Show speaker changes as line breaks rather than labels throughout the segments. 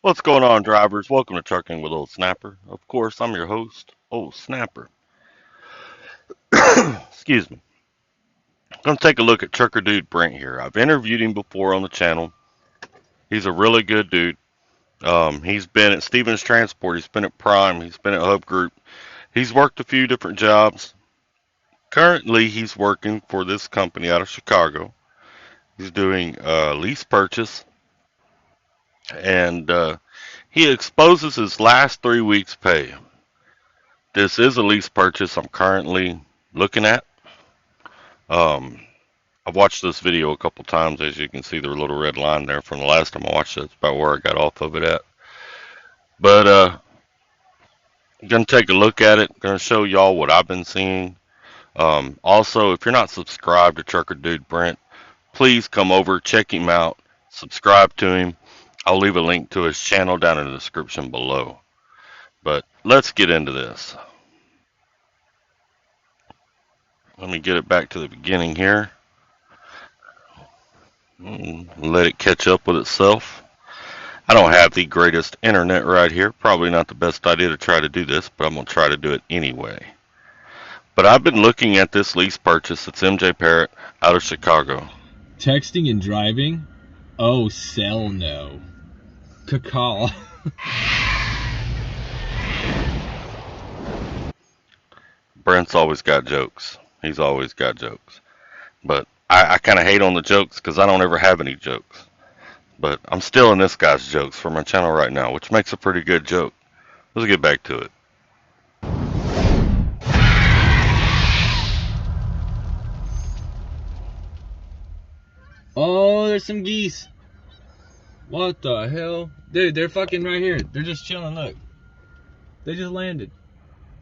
What's going on, drivers? Welcome to Trucking with Old Snapper. Of course, I'm your host, Old Snapper. Excuse me. I'm going to take a look at TruckerDude Brent here. I've interviewed him before on the channel. He's a really good dude. He's been at Stevens Transport. He's been at Prime. He's been at Hub Group. He's worked a few different jobs. Currently, he's working for this company out of Chicago. He's doing lease purchase, and he exposes his last 3 weeks' pay. This is a lease purchase I'm currently looking at. Um, I've watched this video a couple times. As you can see, the little red line there from the last time I watched it. It's about where I got off of it at. But I'm gonna take a look at it. I'm gonna show y'all what I've been seeing. Also, if you're not subscribed to Trucker Dude Brent, please come over, check him out, subscribe to him. I'll leave a link to his channel down in the description below. But let's get into this. Let me get it back to the beginning here. Let it catch up with itself. I don't have the greatest internet right here. Probably not the best idea to try to do this, but I'm going to try to do it anyway. But I've been looking at this lease purchase. It's Mj Parrot out of Chicago.
Texting and driving? Oh, cell no. Cacall.
Brent's always got jokes. He's always got jokes. But I kind of hate on the jokes because I don't ever have any jokes. But I'm stealing this guy's jokes for my channel right now, which makes a pretty good joke. Let's get back to it.
Oh, there's some geese. What the hell? Dude, they're fucking right here. They're just chilling, look. They just landed.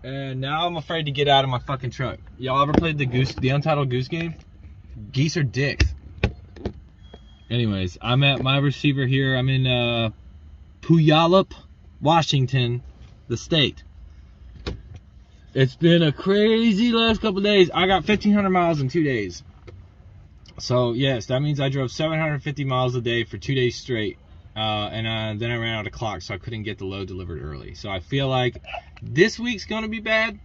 And now I'm afraid to get out of my fucking truck. Y'all ever played the Untitled Goose game? Geese are dicks. Anyways, I'm at my receiver here. I'm in Puyallup, Washington, the state. It's been a crazy last couple days. I got 1,500 miles in 2 days. So, yes, that means I drove 750 miles a day for 2 days straight. And then I ran out of clock, so I couldn't get the load delivered early. So I feel like this week's going to be bad.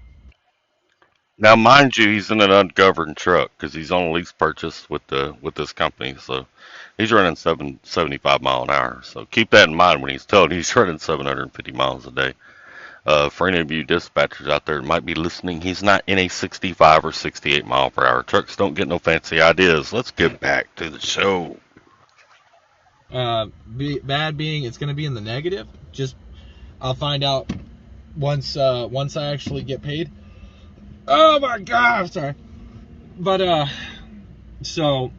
Now, mind you, he's in an ungoverned truck because he's on a lease purchase with this company. So he's running 75 mile an hour. So keep that in mind when he's telling you he's running 750 miles a day. For any of you dispatchers out there that might be listening, he's not in a 65 or 68 mile per hour. Trucks don't get no fancy ideas. Let's get back to the show.
Bad being it's going to be in the negative. Just I'll find out once I actually get paid. Oh my god, I'm sorry. But so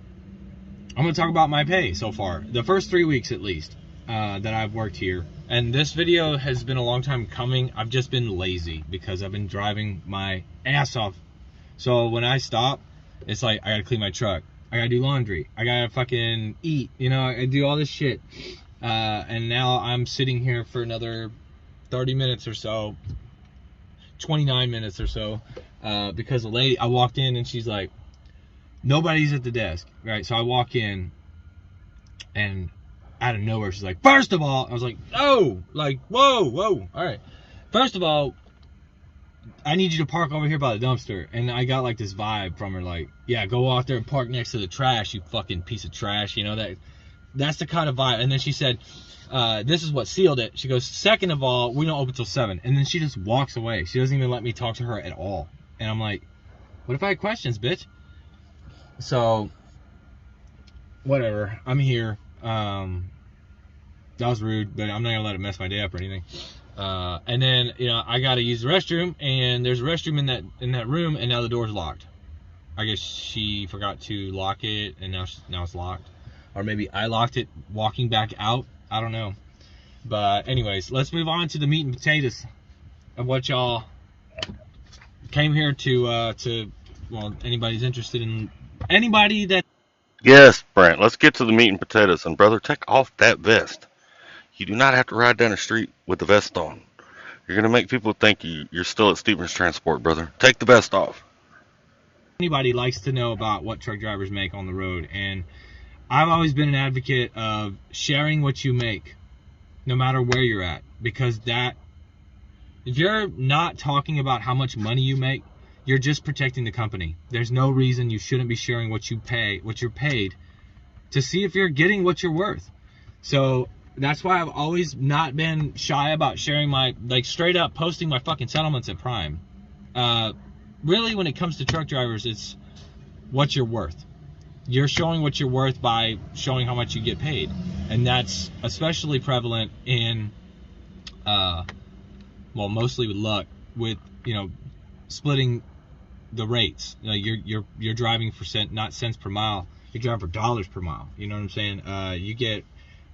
I'm going to talk about my pay so far. The first 3 weeks at least that I've worked here. And this video has been a long time coming. I've just been lazy because I've been driving my ass off. So when I stop, it's like I gotta clean my truck. I gotta do laundry. I gotta fucking eat. You know, I do all this shit. And now I'm sitting here for another 30 minutes or so, 29 minutes or so, because the lady, I walked in and she's like, nobody's at the desk, right? So I walk in and out of nowhere, she's like, first of all, I was like, oh, like, whoa, all right. First of all, I need you to park over here by the dumpster. And I got like this vibe from her, like, yeah, go out there and park next to the trash, you fucking piece of trash. You know, that's the kind of vibe. And then she said, this is what sealed it. She goes, second of all, we don't open till 7. And then she just walks away. She doesn't even let me talk to her at all. And I'm like, what if I had questions, bitch? So, whatever, I'm here. That was rude, but I'm not gonna let it mess my day up or anything. And then, you know, I gotta use the restroom, and there's a restroom in that room, and now the door's locked. I guess she forgot to lock it, and now it's locked, or maybe I locked it walking back out. I don't know. But anyways, let's move on to the meat and potatoes of what y'all came here to. Well, anybody's interested in anybody that.
Yes, Brent, let's get to the meat and potatoes. And brother, take off that vest. You do not have to ride down the street with the vest on. You're going to make people think you're still at Stevens Transport, brother. Take the vest off.
Anybody likes to know about what truck drivers make on the road. And I've always been an advocate of sharing what you make. no matter where you're at, because that, if you're not talking about how much money you make, you're just protecting the company. There's no reason you shouldn't be sharing what you're paid, to see if you're getting what you're worth. So that's why I've always not been shy about sharing my, like, straight up posting my fucking settlements at Prime. Really, when it comes to truck drivers, it's what you're worth. You're showing what you're worth by showing how much you get paid. And that's especially prevalent in, well, mostly with luck, with, you know, splitting the rates. Like, you're driving for not cents per mile. You're driving for dollars per mile. You know what I'm saying? You get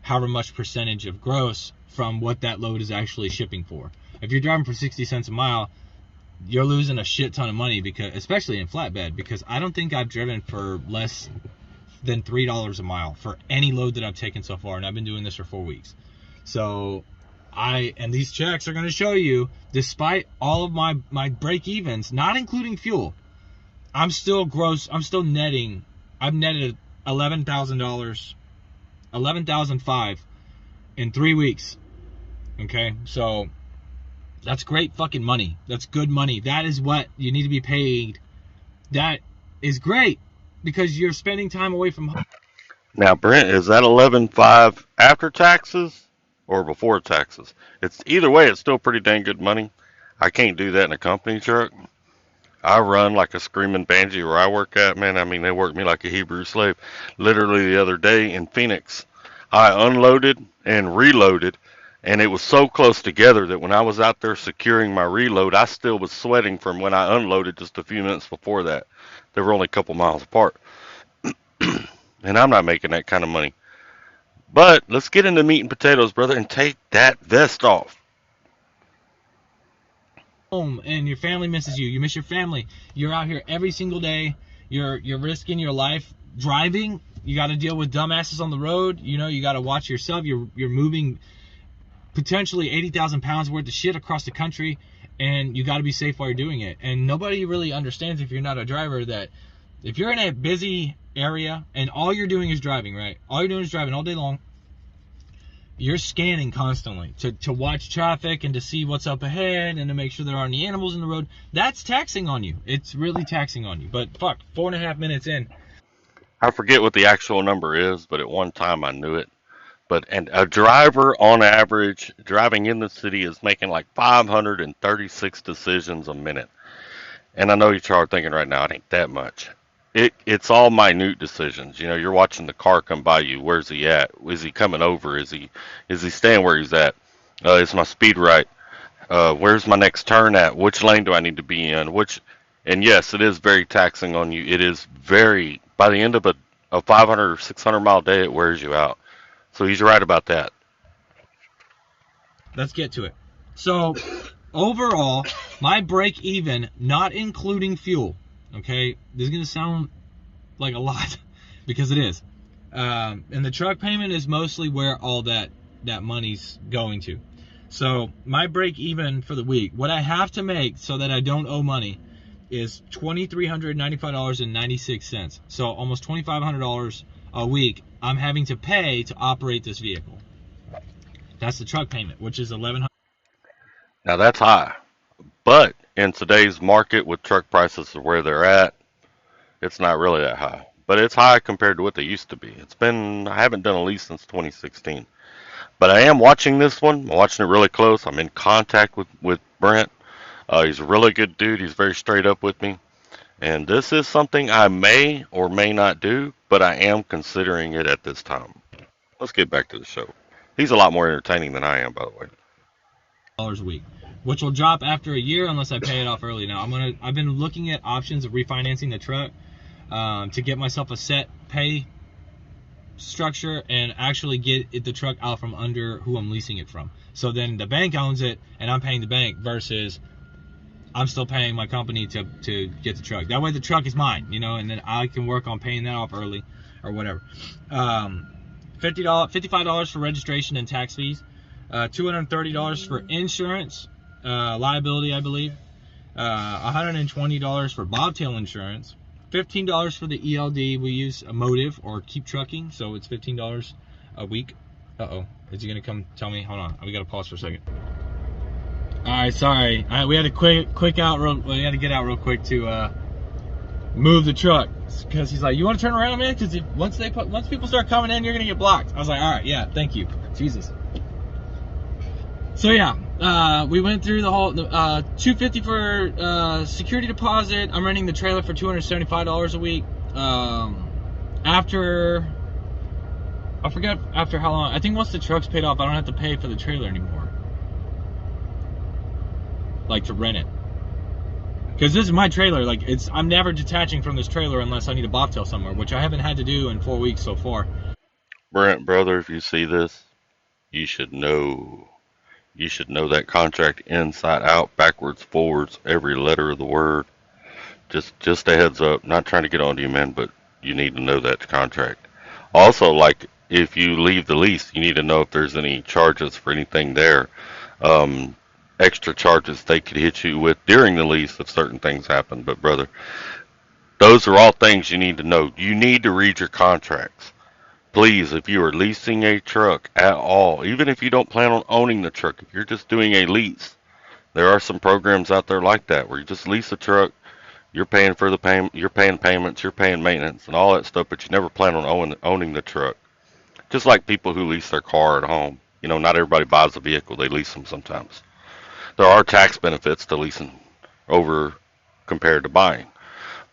however much percentage of gross from what that load is actually shipping for. If you're driving for 60 cents a mile, you're losing a shit ton of money, because, especially in flatbed, because I don't think I've driven for less than $3 a mile for any load that I've taken so far, and I've been doing this for 4 weeks. So and these checks are going to show you, despite all of my break evens, not including fuel, I'm still netting. I've netted $11,000, $11,500 in 3 weeks. Okay, so that's great fucking money. That's good money. That is what you need to be paid. That is great, because you're spending time away from home.
Now, Brent, is that 11.5 after taxes or before taxes? It's either way. It's still pretty dang good money. I can't do that in a company truck. I run like a screaming banshee where I work at, man. I mean, they work me like a Hebrew slave. Literally the other day in Phoenix, I unloaded and reloaded, and it was so close together that when I was out there securing my reload, I still was sweating from when I unloaded just a few minutes before that. They were only a couple miles apart. And I'm not making that kind of money. But let's get into meat and potatoes, brother, and take that vest off.
Home and your family misses you. You miss your family. You're out here every single day. You're risking your life driving. You got to deal with dumbasses on the road. You know, you got to watch yourself. You're moving potentially 80,000 pounds worth of shit across the country, and you got to be safe while you're doing it. And nobody really understands, if you're not a driver, that if you're in a busy area and all you're doing is driving, right? All you're doing is driving all day long. You're scanning constantly to watch traffic and to see what's up ahead and to make sure there aren't any animals in the road. That's taxing on you. It's really taxing on you. But fuck, 4.5 minutes in.
I forget what the actual number is, but at one time I knew it. And a driver on average driving in the city is making like 536 decisions a minute. And I know you're thinking right now, it ain't that much. It's all minute decisions. You know, you're watching the car come by you. Where's he at? Is he coming over? Is he staying where he's at? Is my speed right? Where's my next turn at? Which lane do I need to be in? And yes, it is very taxing on you. It is very, by the end of a 500 or 600 mile day, it wears you out. So he's right about that.
Let's get to it. So overall, my break even, not including fuel, okay, this is going to sound like a lot, because it is. And the truck payment is mostly where all that money's going to. So my break even for the week, what I have to make so that I don't owe money, is $2,395.96. So almost $2,500 a week I'm having to pay to operate this vehicle. That's the truck payment, which is $1,100.
Now that's high. But in today's market with truck prices where they're at, it's not really that high. But it's high compared to what they used to be. I haven't done a lease since 2016. But I am watching this one. I'm watching it really close. I'm in contact with Brent. He's a really good dude. He's very straight up with me. And this is something I may or may not do, but I am considering it at this time. Let's get back to the show. He's a lot more entertaining than I am, by the way.
A week, which will drop after a year unless I pay it off early. Now I've been looking at options of refinancing the truck to get myself a set pay structure and actually get the truck out from under who I'm leasing it from. So then the bank owns it and I'm paying the bank, versus I'm still paying my company to get the truck. That way the truck is mine, you know, and then I can work on paying that off early or whatever. $55 for registration and tax fees, $230 for insurance, liability, I believe, $120 for bobtail insurance, $15 for the ELD. We use a Motive or Keep Trucking, so it's $15 a week. Uh-oh. Is he gonna come tell me? Hold on. We gotta pause for a second. Alright, sorry. We had to quick out we had to get out real quick to move the truck. Because he's like, you want to turn around, man? Because once people start coming in, you're gonna get blocked. I was like, alright, yeah, thank you. Jesus. So yeah, we went through the whole $250 for security deposit. I'm renting the trailer for $275 a week. I forget after how long. I think once the truck's paid off, I don't have to pay for the trailer anymore. Like to rent it. Because this is my trailer. Like I'm never detaching from this trailer unless I need a bobtail somewhere, which I haven't had to do in 4 weeks so far.
Brent, brother, if you see this, you should know. You should know that contract inside out, backwards, forwards, every letter of the word. Just a heads up. Not trying to get on to you, man, but you need to know that contract. Also, like if you leave the lease, you need to know if there's any charges for anything there. Um, Extra charges they could hit you with during the lease if certain things happen. But brother, those are all things you need to know. You need to read your contracts. Please, if you are leasing a truck at all, even if you don't plan on owning the truck, if you're just doing a lease, there are some programs out there like that where you just lease a truck, you're paying for the payment, you're paying payments, you're paying maintenance and all that stuff, but you never plan on owning the truck. Just like people who lease their car at home. You know, not everybody buys a vehicle, they lease them sometimes. There are tax benefits to leasing over compared to buying.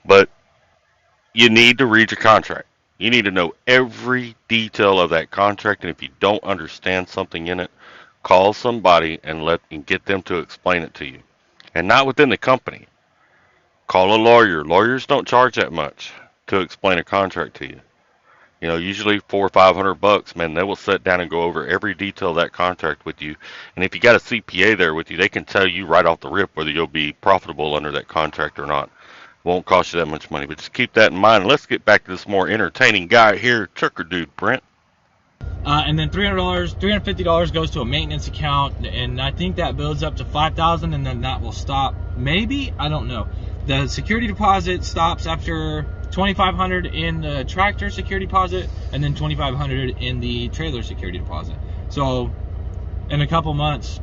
But you need to read your contract. You need to know every detail of that contract, and if you don't understand something in it, call somebody and get them to explain it to you. And not within the company. Call a lawyer. Lawyers don't charge that much to explain a contract to you. You know, usually $400 or $500, man, they will sit down and go over every detail of that contract with you. And if you got a CPA there with you, they can tell you right off the rip whether you'll be profitable under that contract or not. Won't cost you that much money, but just keep that in mind. Let's get back to this more entertaining guy here, Trucker Dude Brent.
And then $350 goes to a maintenance account, and I think that builds up to $5,000, and then that will stop. Maybe, I don't know. The security deposit stops after $2,500 in the tractor security deposit, and then $2,500 in the trailer security deposit. So, in a couple months,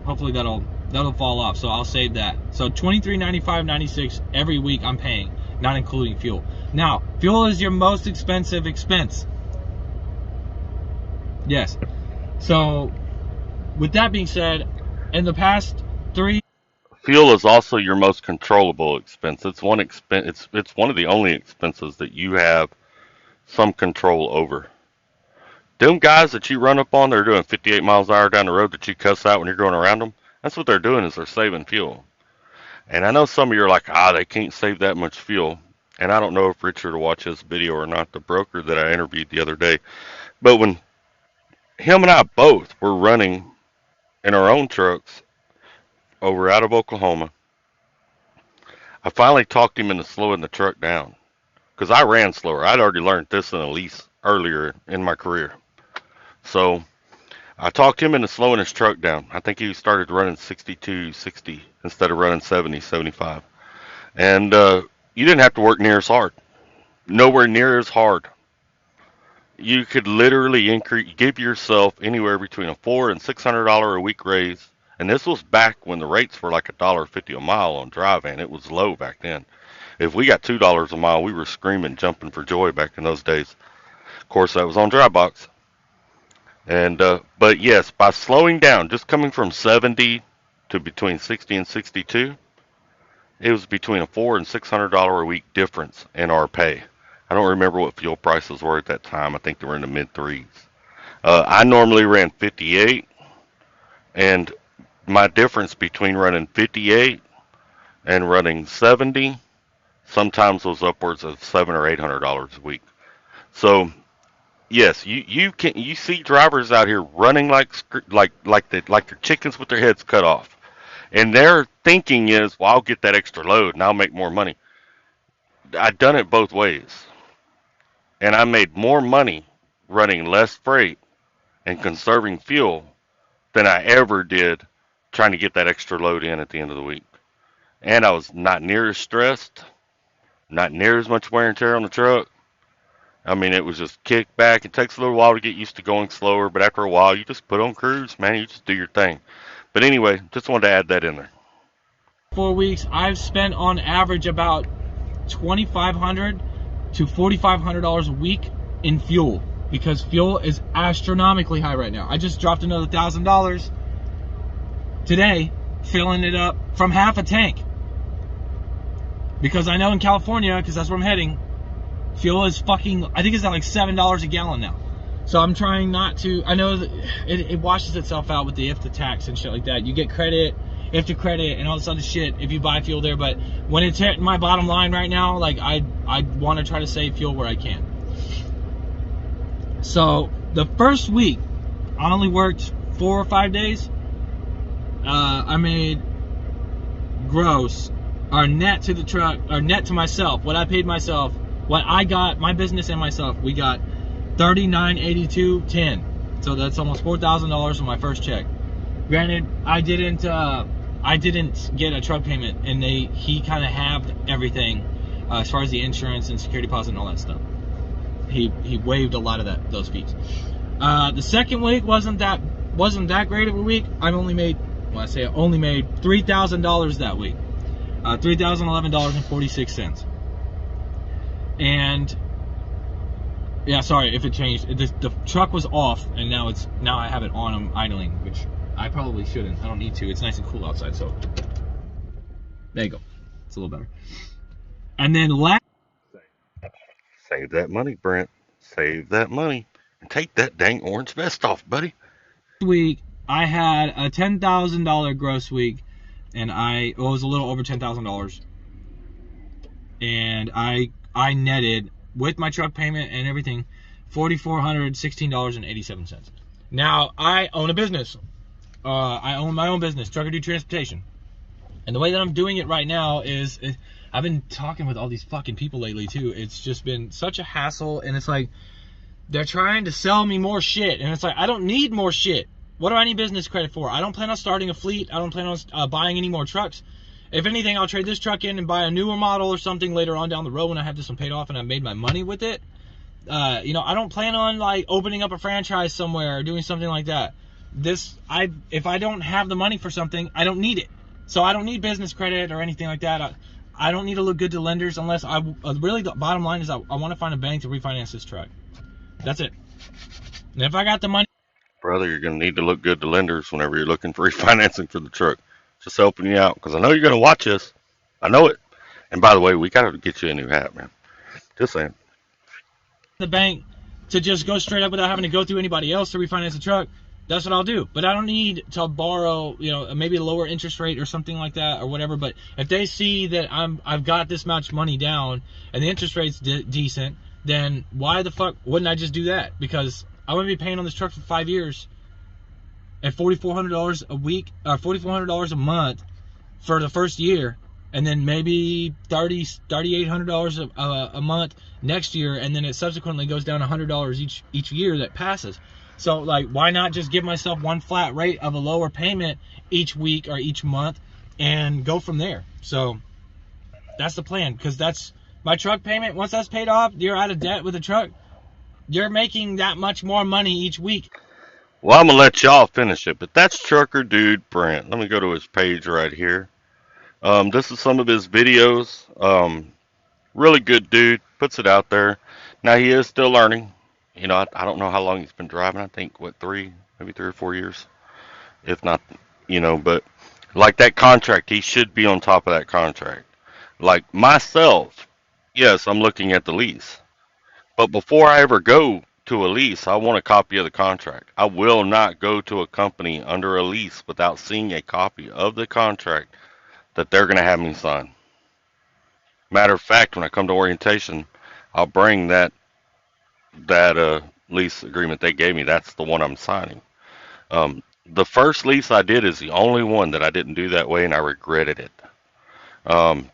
hopefully that'll fall off. So I'll save that. So $23.95.96 every week I'm paying, not including fuel. Now, fuel is your most expensive expense. Yes. So, with that being said, in the past 3
Fuel is also your most controllable expense. It's one expense. It's one of the only expenses that you have some control over. Them guys that you run up on, they're doing 58 miles an hour down the road that you cuss out when you're going around them. That's what they're doing is they're saving fuel. And I know some of you are like, they can't save that much fuel. And I don't know if Richard will watch this video or not, the broker that I interviewed the other day. But when him and I both were running in our own trucks over out of Oklahoma, I finally talked him into slowing the truck down. Because I ran slower. I'd already learned this in a lease earlier in my career. So I talked him into slowing his truck down. I think he started running 62, 60 instead of running 70, 75. And you didn't have to work near as hard. Nowhere near as hard. You could literally give yourself anywhere between a $400 and $600 a week raise. And this was back when the rates were like $1.50 a mile on dry van. It was low back then. If we got $2 a mile, we were screaming, jumping for joy back in those days. Of course, that was on dry box. And but yes, by slowing down, just coming from 70 to between 60 and 62, it was between a $400 and $600 a week difference in our pay. I don't remember what fuel prices were at that time. I think they were in the mid threes. I normally ran 58, and my difference between running 58 and running 70 sometimes was upwards of $700 or $800 a week. So yes, you see drivers out here running like they're chickens with their heads cut off, and their thinking is, well, I'll get that extra load and I'll make more money. I've done it both ways, and I made more money running less freight and conserving fuel than I ever did trying to get that extra load in at the end of the week. And I was not near as stressed, not near as much wear and tear on the truck, I mean, it was just kick back. It takes a little while to get used to going slower, but after a while, you just put on cruise, man. You just do your thing. But anyway, just wanted to add that in there.
4 weeks, I've spent on average about $2,500 to $4,500 a week in fuel, because fuel is astronomically high right now. I just dropped another $1,000 today, filling it up from half a tank, because I know in California, because that's where I'm heading, fuel is fucking, I think it's at like $7 a gallon now. So I'm trying not to, I know that it washes itself out with the IFTA tax and shit like that. You get credit, IFTA credit, and all this other shit if you buy fuel there. But when it's hitting my bottom line right now, like I want to try to save fuel where I can. So the first week, I only worked 4 or 5 days. I made gross, or net to the truck, or net to myself, what I paid myself, what I got, my business and myself, we got $39.82.10. So that's almost $4,000 on my first check. Granted, I didn't get a truck payment, and he kind of halved everything as far as the insurance and security deposit and all that stuff. He waived a lot of those fees. The second week wasn't that great of a week. I only made $3,000 that week. $3,011.46. And yeah, sorry if it changed. The truck was off, and now I have it on. I'm idling, which I probably shouldn't. I don't need to. It's nice and cool outside, so there you go. It's a little better. And then
Save that money, Brent. Save that money. And take that dang orange vest off, buddy.
week I had a $10,000 gross week, and it was a little over $10,000, and I netted with my truck payment and everything $4,416.87. Now I own a business. I own my own business, Trucker Dude Transportation, and the way that I'm doing it right now is I've been talking with all these fucking people lately too. It's just been such a hassle, and it's like they're trying to sell me more shit, and it's like, I don't need more shit. What do I need business credit for? I don't plan on starting a fleet. I don't plan on buying any more trucks. If anything, I'll trade this truck in and buy a newer model or something later on down the road when I have this one paid off and I've made my money with it. I don't plan on like opening up a franchise somewhere or doing something like that. If I don't have the money for something, I don't need it. So I don't need business credit or anything like that. I don't need to look good to lenders unless really the bottom line is I want to find a bank to refinance this truck. That's it. And if I got the money,
Brother, you're going to need to look good to lenders whenever you're looking for refinancing for the truck. Just helping you out, because I know you're going to watch this. I know it. And by the way, we got to get you a new hat, man. Just saying.
the bank to just go straight up without having to go through anybody else to refinance the truck, that's what I'll do. But I don't need to borrow, maybe a lower interest rate or something like that or whatever. But if they see that I've got this much money down and the interest rate's decent, then why the fuck wouldn't I just do that? Because I wouldn't be paying on this truck for 5 years at $4,400 a week or $4,400 a month for the first year, and then maybe $3,800 a month next year, and then it subsequently goes down $100 each year that passes. So like, why not just give myself one flat rate of a lower payment each week or each month and go from there? So that's the plan, because that's my truck payment. Once that's paid off, you're out of debt with a truck. You're making that much more money each week.
Well, I'm going to let y'all finish it, but that's Trucker Dude Brent. Let me go to his page right here. This is some of his videos. Really good dude. Puts it out there. Now, he is still learning. I don't know how long he's been driving. I think, maybe 3 or 4 years. If not, but like that contract, he should be on top of that contract. Like myself, yes, I'm looking at the lease. But before I ever go to a lease, I want a copy of the contract. I will not go to a company under a lease without seeing a copy of the contract that they're going to have me sign. Matter of fact, when I come to orientation, I'll bring that lease agreement they gave me. That's the one I'm signing. The first lease I did is the only one that I didn't do that way, and I regretted it. Um,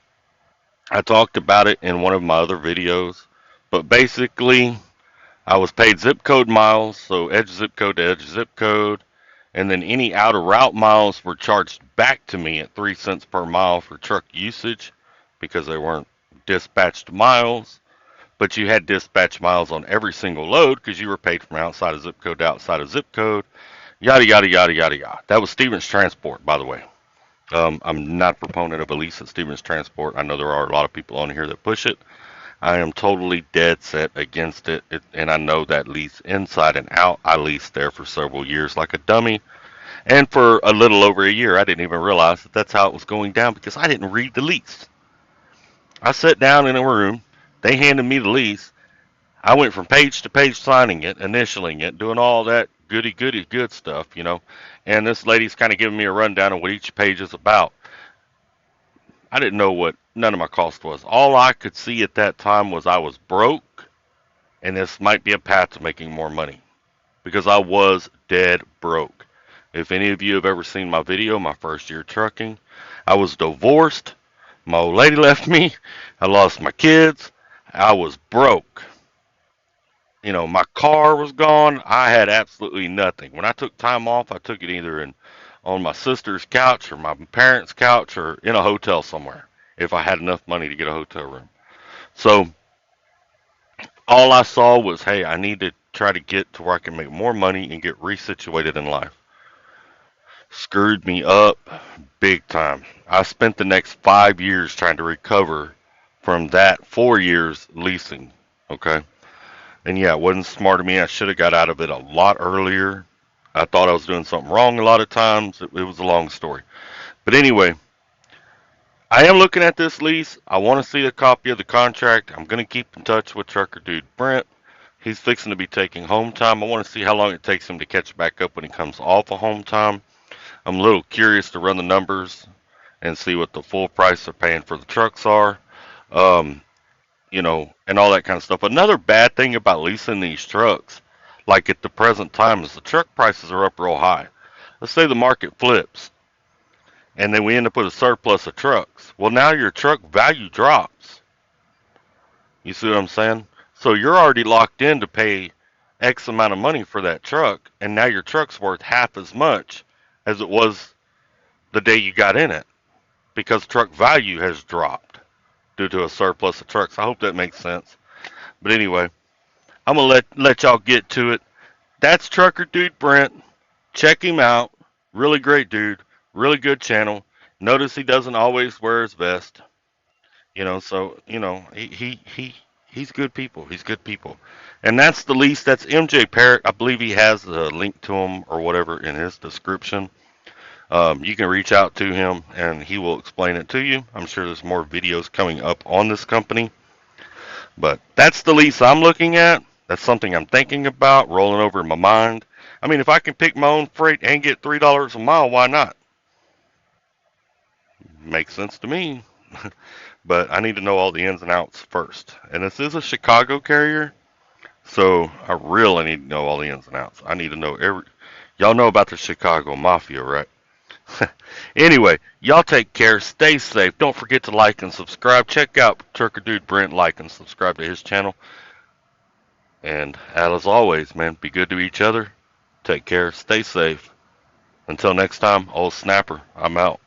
I talked about it in one of my other videos, but basically, I was paid zip code miles, so edge zip code to edge zip code, and then any out of route miles were charged back to me at 3 cents per mile for truck usage because they weren't dispatched miles. but you had dispatch miles on every single load because you were paid from outside of zip code to outside of zip code. Yada yada yada yada yada. That was Stevens Transport, by the way. I'm not a proponent of a lease at Stevens Transport. I know there are a lot of people on here that push it. I am totally dead set against and I know that lease inside and out. I leased there for several years like a dummy, and for a little over a year, I didn't even realize that that's how it was going down because I didn't read the lease. I sat down in a room. They handed me the lease. I went from page to page signing it, initialing it, doing all that goody goody good stuff, you know. And this lady's kind of giving me a rundown of what each page is about. I didn't know what none of my cost was. All I could see at that time was I was broke, and this might be a path to making more money because I was dead broke. If any of you have ever seen my video, my first year trucking, I was divorced. My old lady left me. I lost my kids. I was broke. You know, my car was gone. I had absolutely nothing. When I took time off, I took it either in on my sister's couch or my parents' couch or in a hotel somewhere if I had enough money to get a hotel room. So all I saw was, hey, I need to try to get to where I can make more money and get resituated in life. Screwed me up big time. I spent the next 5 years trying to recover from that 4 years leasing. Okay. And yeah, it wasn't smart of me. I should have got out of it a lot earlier. I thought I was doing something wrong a lot of times. It was a long story. But anyway, I am looking at this lease. I want to see a copy of the contract. I'm going to keep in touch with Trucker Dude Brent. He's fixing to be taking home time. I want to see how long it takes him to catch back up when he comes off of home time. I'm a little curious to run the numbers and see what the full price they're paying for the trucks are. Um, you know, and all that kind of stuff. Another bad thing about leasing these trucks, like at the present time, is the truck prices are up real high. Let's say the market flips and then we end up with a surplus of trucks. Well, now your truck value drops. You see what I'm saying? So you're already locked in to pay X amount of money for that truck, and now your truck's worth half as much as it was the day you got in it because truck value has dropped due to a surplus of trucks. I hope that makes sense. But anyway, I'm gonna let y'all get to it. That's Trucker Dude Brent. Check him out. Really great dude. Really good channel. Notice he doesn't always wear his vest. You know, so you know he's good people. He's good people. And that's the least. That's Mj Parrot. I believe he has a link to him or whatever in his description. You can reach out to him and he will explain it to you. I'm sure there's more videos coming up on this company. But that's the lease I'm looking at. That's something I'm thinking about, rolling over in my mind. I mean, if I can pick my own freight and get $3 a mile, why not? Makes sense to me. But I need to know all the ins and outs first. And this is a Chicago carrier, so I really need to know all the ins and outs. I need to know every. Y'all know about the Chicago Mafia, right? Anyway, y'all take care. Stay safe. Don't forget to like and subscribe. Check out Trucker Dude Brent. Like and subscribe to his channel. And as always, man, be good to each other. Take care. Stay safe. Until next time, old snapper, I'm out.